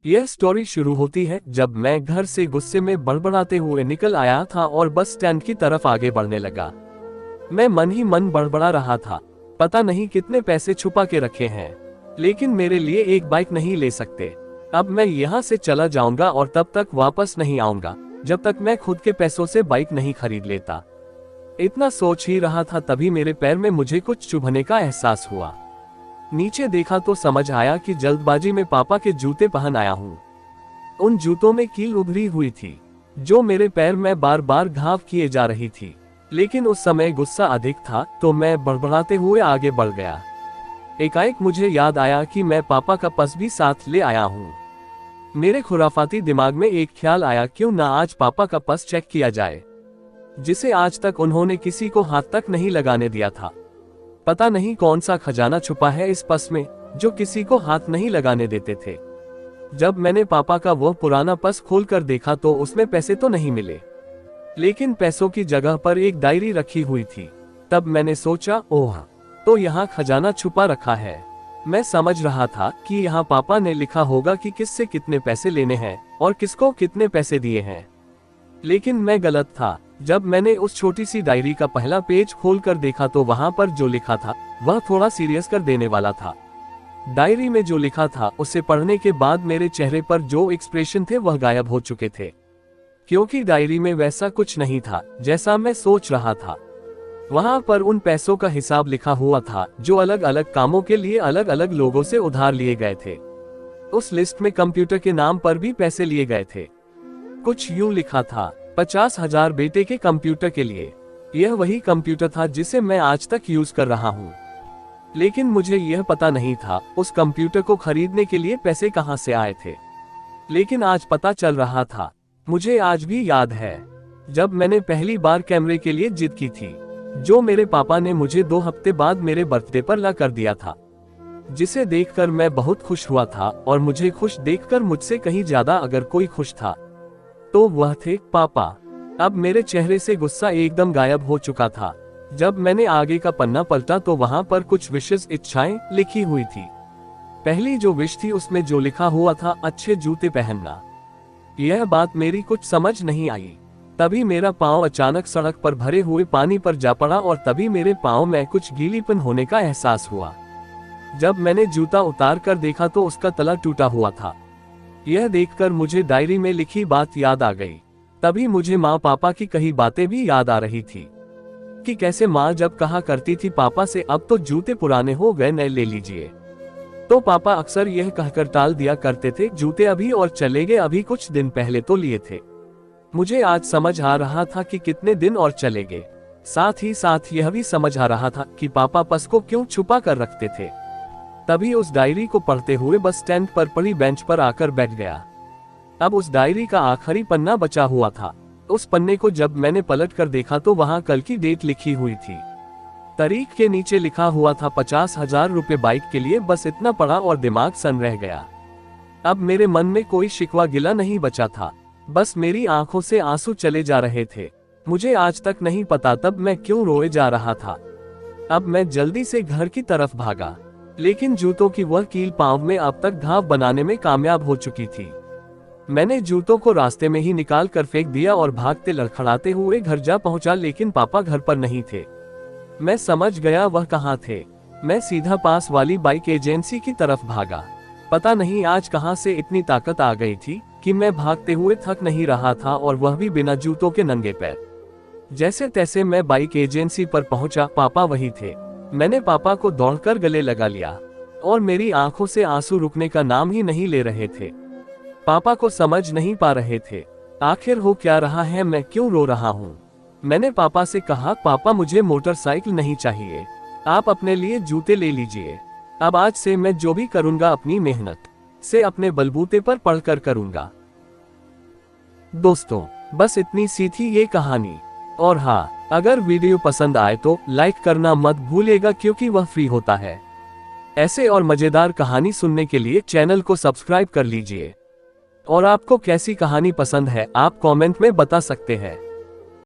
यह स्टोरी शुरू होती है जब मैं घर से गुस्से में बड़बड़ाते हुए निकल आया था और बस स्टैंड की तरफ आगे बढ़ने लगा। मैं मन ही मन बड़बड़ा रहा था, पता नहीं कितने पैसे छुपा के रखे हैं, लेकिन मेरे लिए एक बाइक नहीं ले सकते। अब मैं यहाँ से चला जाऊंगा और तब तक वापस नहीं आऊंगा जब तक मैं खुद के पैसों से बाइक नहीं खरीद लेता। इतना सोच ही रहा था तभी मेरे पैर में मुझे कुछ चुभने का एहसास हुआ। नीचे देखा तो समझ आया कि जल्दबाजी में पापा के जूते पहन आया हूँ। उन जूतों में कील उभरी हुई थी जो मेरे पैर में बार बार घाव किए जा रही थी, लेकिन उस समय गुस्सा अधिक था तो मैं बड़बड़ाते हुए आगे बढ़ गया। एकाएक मुझे याद आया कि मैं पापा का पर्स भी साथ ले आया हूँ। मेरे खुराफाती दिमाग में एक ख्याल आया, क्यों ना आज पापा का पर्स चेक किया जाए, जिसे आज तक उन्होंने किसी को हाथ तक नहीं लगाने दिया था। पता नहीं कौन सा खजाना छुपा है इस पर्स में जो किसी को हाथ नहीं लगाने देते थे। जब मैंने पापा का वह पुराना पर्स खोलकर देखा तो उसमें पैसे तो नहीं मिले, लेकिन पैसों की जगह पर एक डायरी रखी हुई थी। तब मैंने सोचा, ओह, तो यहाँ खजाना छुपा रखा है। मैं समझ रहा था कि यहाँ पापा ने लिखा होगा कि किससे कितने पैसे लेने हैं और किसको कितने पैसे दिए हैं, लेकिन मैं गलत था। जब मैंने उस छोटी सी डायरी का पहला पेज खोलकर देखा तो वहां पर जो लिखा था वह थोड़ा सीरियस कर देने वाला था। डायरी में जो लिखा था उसे पढ़ने के बाद मेरे चेहरे पर जो एक्सप्रेशन थे वह गायब हो चुके थे, क्योंकि डायरी में वैसा कुछ नहीं था जैसा मैं सोच रहा था। वहां पर उन पैसों का हिसाब लिखा हुआ था जो अलग अलग कामों के लिए अलग अलग लोगों से उधार लिए गए थे। उस लिस्ट में कंप्यूटर के नाम पर भी पैसे लिए गए थे। कुछ यूं लिखा था, 50,000 बेटे के कंप्यूटर के लिए। यह वही कंप्यूटर था जिसे मैं आज तक यूज कर रहा हूँ, लेकिन मुझे यह पता नहीं था उस कंप्यूटर को खरीदने के लिए पैसे कहां से आए थे। लेकिन आज पता चल रहा था। मुझे आज भी याद है जब मैंने पहली बार कैमरे के लिए जिद की थी, जो मेरे पापा ने मुझे 2 हफ्ते बाद मेरे बर्थडे पर ला कर दिया था, जिसे देखकर मैं बहुत खुश हुआ था। और मुझे खुश देखकर मुझसे कहीं ज्यादा अगर कोई खुश था तो वह थे पापा। अब मेरे चेहरे से गुस्सा एकदम गायब हो चुका था। जब मैंने आगे का पन्ना पलटा तो वहां पर कुछ विशेष इच्छाएं लिखी हुई थी। पहली जो विश थी उसमें जो लिखा हुआ था, अच्छे जूते पहनना। यह बात मेरी कुछ समझ नहीं आई। तभी मेरा पांव अचानक सड़क पर भरे हुए पानी पर जा पड़ा और तभी मेरे पांव में कुछ गीलीपन होने का एहसास हुआ। जब मैंने जूता उतार कर देखा तो उसका तला टूटा हुआ था। यह देखकर मुझे डायरी में लिखी बात याद आ गई। तभी मुझे माँ पापा की कही बातें भी याद आ रही थी कि कैसे माँ जब कहा करती थी पापा से, अब तो जूते पुराने हो गए, नए ले लीजिए, तो पापा अक्सर यह कहकर टाल दिया करते थे, जूते अभी और चलेंगे, अभी कुछ दिन पहले तो लिए थे। मुझे आज समझ आ रहा था कि कितने दिन और चलेंगे। साथ ही साथ यह भी समझ आ रहा था कि पापा पर्स को क्यों छुपा कर रखते थे। तभी उस डायरी को पढ़ते हुए बस स्टैंड पर पड़ी बेंच पर आकर बैठ गया। अब उस डायरी का आखिरी पन्ना बचा हुआ था। उस पन्ने को जब मैंने पलट कर देखा तो वहां कल की डेट लिखी हुई थी। तारीख के नीचे लिखा हुआ था 50,000 रुपए बाइक के लिए। बस इतना पढ़ा और दिमाग सन रह गया। अब मेरे मन में कोई शिकवा गिला नहीं बचा था, बस मेरी आंखों से आंसू चले जा रहे थे। मुझे आज तक नहीं पता तब मैं क्यों रोए जा रहा था। अब मैं जल्दी से घर की तरफ भागा, लेकिन जूतों की वह कील पांव में अब तक घाव बनाने में कामयाब हो चुकी थी। मैंने जूतों को रास्ते में ही निकाल कर फेंक दिया और भागते लड़खड़ाते हुए घर जा पहुंचा, लेकिन पापा घर पर नहीं थे। मैं समझ गया वह कहाँ थे। मैं सीधा पास वाली बाइक एजेंसी की तरफ भागा। पता नहीं आज कहां से इतनी ताकत आ गई थी कि मैं भागते हुए थक नहीं रहा था, और वह भी बिना जूतों के नंगे पैर। जैसे तैसे मैं बाइक एजेंसी पर पहुंचा। पापा वही थे। मैंने पापा को दौड़कर गले लगा लिया और मेरी आंखों से आंसू रुकने का नाम ही नहीं ले रहे थे। पापा को समझ नहीं पा रहे थे आखिर हो क्या रहा है, मैं क्यों रो रहा हूँ। मैंने पापा से कहा, पापा मुझे मोटरसाइकिल नहीं चाहिए, आप अपने लिए जूते ले लीजिए। अब आज से मैं जो भी करूंगा अपनी मेहनत से अपने बलबूते पर पढ़कर करूंगा। दोस्तों, बस इतनी सी थी ये कहानी। और हाँ, अगर वीडियो पसंद आए तो लाइक करना मत भूलिएगा, क्योंकि वह फ्री होता है। ऐसे और मजेदार कहानी सुनने के लिए चैनल को सब्सक्राइब कर लीजिए। और आपको कैसी कहानी पसंद है आप कमेंट में बता सकते हैं।